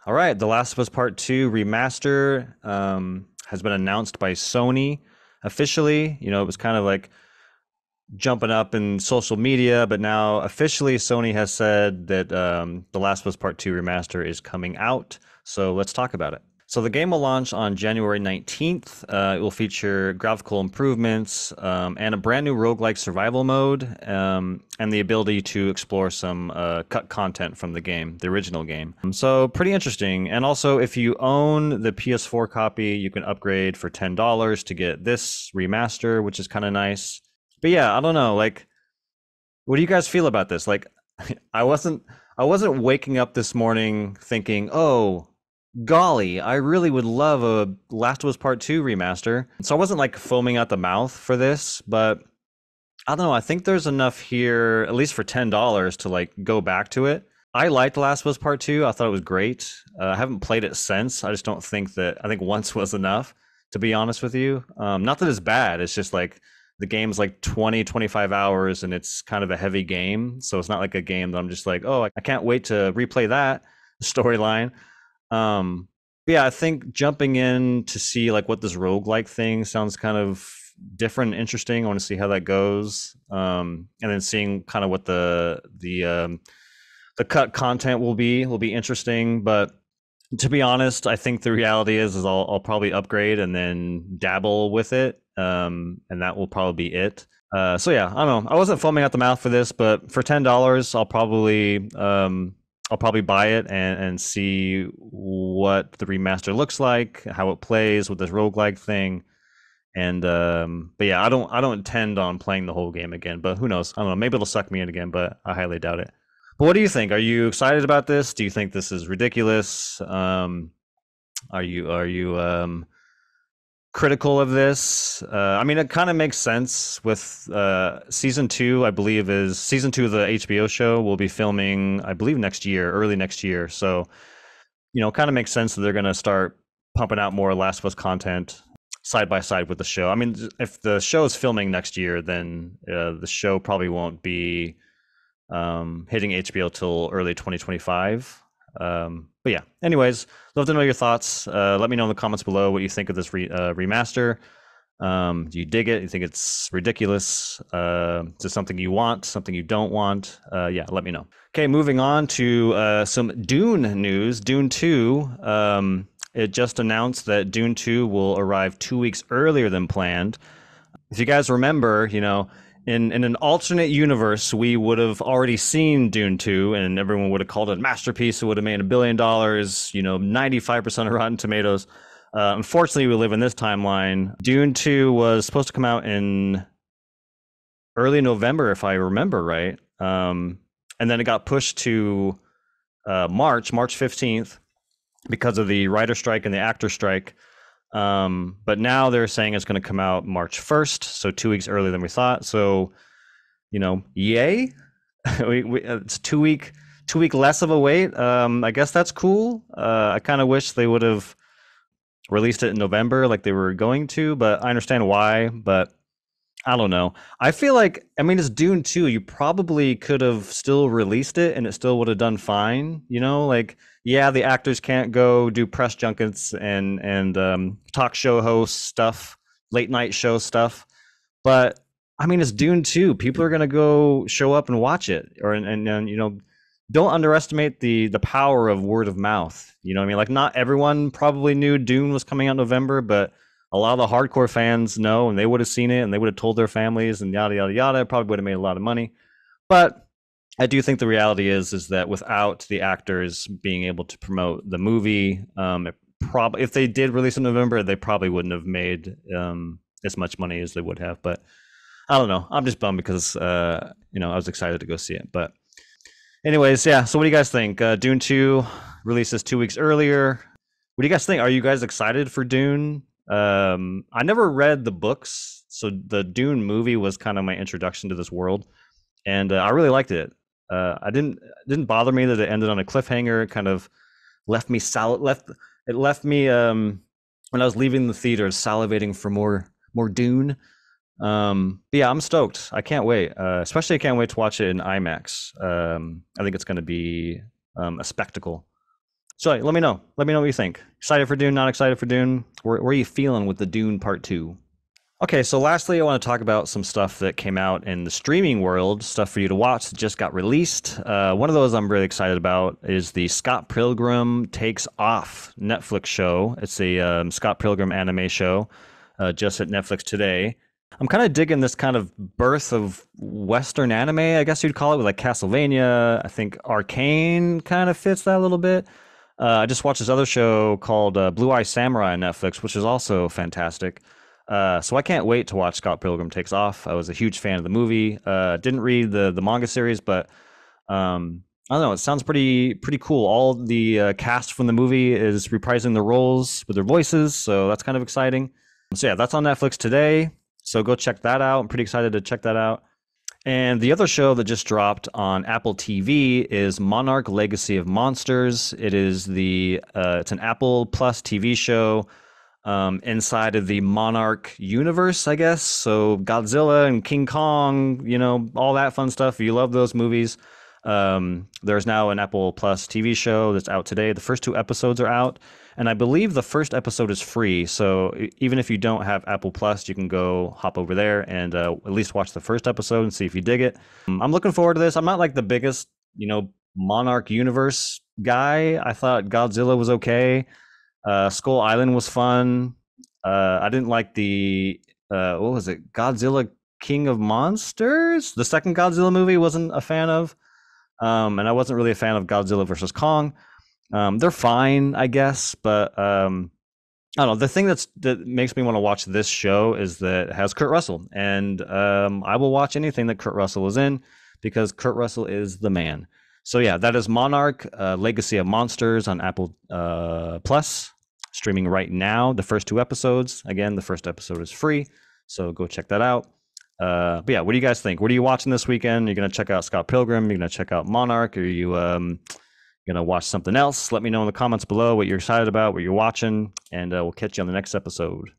All right, The Last of Us Part 2 remaster has been announced by Sony officially. It was kind of like jumping up in social media, but now officially Sony has said that The Last of Us Part 2 remaster is coming out. So let's talk about it. So the game will launch on January 19th. It will feature graphical improvements and a brand new roguelike survival mode and the ability to explore some cut content from the game, the original game. So pretty interesting. And also, if you own the PS4 copy, you can upgrade for $10 to get this remaster, which is kind of nice. But yeah, I don't know. Like, what do you guys feel about this? Like, I wasn't waking up this morning thinking, oh, golly, I really would love a Last of Us Part 2 remaster. So I wasn't like foaming at the mouth for this, but I don't know. I think there's enough here, at least for $10, to like go back to it. I liked Last of Us Part 2. I thought it was great. I haven't played it since. I just don't think I think once was enough, to be honest with you. Not that it's bad. It's just like the game's like 20, 25 hours and it's kind of a heavy game. So it's not like a game that I'm just like, oh, I can't wait to replay that storyline. But yeah, I think jumping in to see like what this roguelike thing sounds kind of different and interesting. I want to see how that goes. And then seeing kind of what the cut content will be interesting. But to be honest, I think the reality is I'll probably upgrade and then dabble with it. And that will probably be it. So yeah, I don't know. I wasn't foaming at the mouth for this, but for $10, I'll probably buy it and see what the remaster looks like, how it plays with this roguelike thing. And but yeah, I don't intend on playing the whole game again, but who knows? I don't know. Maybe it'll suck me in again, but I highly doubt it. But what do you think? Are you excited about this? Do you think this is ridiculous? Are you critical of this? I mean, it kind of makes sense with season two. I believe is season two of the HBO show will be filming, I believe, next year, early next year. So, kind of makes sense that they're going to start pumping out more Last of Us content side by side with the show. I mean, if the show is filming next year, then the show probably won't be hitting HBO till early 2025. But yeah, anyways, love to know your thoughts. Let me know in the comments below what you think of this remaster. Do you dig it? You think it's ridiculous? Is it something you want, something you don't want? Yeah, let me know. Okay, moving on to some Dune news. Dune 2, it just announced that Dune 2 will arrive 2 weeks earlier than planned. If you guys remember, in an alternate universe, we would have already seen Dune 2 and everyone would have called it a masterpiece. It would have made $1 billion, 95% of Rotten Tomatoes. Unfortunately, we live in this timeline. Dune 2 was supposed to come out in early November, if I remember right. And then it got pushed to March 15th because of the writer strike and the actor strike. But now they're saying it's going to come out March 1st, so 2 weeks earlier than we thought. So, yay! It's 2 week less of a wait. I guess that's cool. I kind of wish they would have released it in November like they were going to, but I understand why. But I don't know. I feel like, I mean, it's Dune 2. You probably could have still released it and it still would have done fine. Like, yeah, the actors can't go do press junkets and talk show host stuff, late night show stuff. But I mean, it's Dune 2. People are going to go show up and watch it. And don't underestimate the power of word of mouth. You know what I mean? Like, not everyone probably knew Dune was coming out in November, but a lot of the hardcore fans know, and they would have seen it and they would have told their families and yada, yada, yada. It probably would have made a lot of money. But I do think the reality is that without the actors being able to promote the movie, if they did release in November, they probably wouldn't have made as much money as they would have. But I don't know. I'm just bummed because, I was excited to go see it. But anyways, yeah. So what do you guys think? Dune 2 releases 2 weeks earlier. What do you guys think? Are you guys excited for Dune? I never read the books, so the Dune movie was kind of my introduction to this world, and I really liked it. It didn't bother me that it ended on a cliffhanger. It kind of left me when I was leaving the theater salivating for more Dune. But yeah, I'm stoked. I can't wait. Especially I can't wait to watch it in IMAX. I think it's going to be a spectacle. So let me know. Let me know what you think. Excited for Dune? Not excited for Dune? Where are you feeling with the Dune Part Two? Okay, so lastly, I want to talk about some stuff that came out in the streaming world, stuff for you to watch that just got released. One of those I'm really excited about is the Scott Pilgrim Takes Off Netflix show. It's a Scott Pilgrim anime show, just at Netflix today. I'm kind of digging this kind of birth of Western anime, I guess you'd call it, with like Castlevania. I think Arcane kind of fits that a little bit. I just watched this other show called Blue Eye Samurai on Netflix, which is also fantastic. So I can't wait to watch Scott Pilgrim Takes Off. I was a huge fan of the movie. Didn't read the manga series, but I don't know. It sounds pretty cool. All the cast from the movie is reprising their roles with their voices, so that's kind of exciting. So yeah, that's on Netflix today. So go check that out. I'm pretty excited to check that out. And the other show that just dropped on Apple TV is Monarch: Legacy of Monsters. It is it's an Apple Plus TV show inside of the Monarch universe, I guess. So Godzilla and King Kong, all that fun stuff. If you love those movies, there's now an Apple Plus TV show that's out today. The first 2 episodes are out, and I believe the first episode is free. So even if you don't have Apple Plus, you can go hop over there and at least watch the first episode and see if you dig it. I'm looking forward to this. I'm not like the biggest, Monarch universe guy. I thought Godzilla was okay. Skull Island was fun. I didn't like the what was it? Godzilla King of Monsters? The second Godzilla movie wasn't a fan of. And I wasn't really a fan of Godzilla versus Kong. They're fine, I guess, but I don't know. The thing that makes me want to watch this show is that it has Kurt Russell, and I will watch anything that Kurt Russell is in because Kurt Russell is the man. So yeah, that is Monarch: Legacy of Monsters on Apple Plus, streaming right now. The first 2 episodes. Again, the first episode is free, so go check that out. But yeah, what do you guys think? What are you watching this weekend? You're gonna check out Scott Pilgrim? You're gonna check out Monarch? Or are you gonna watch something else? Let me know in the comments below what you're excited about, what you're watching, and we'll catch you on the next episode.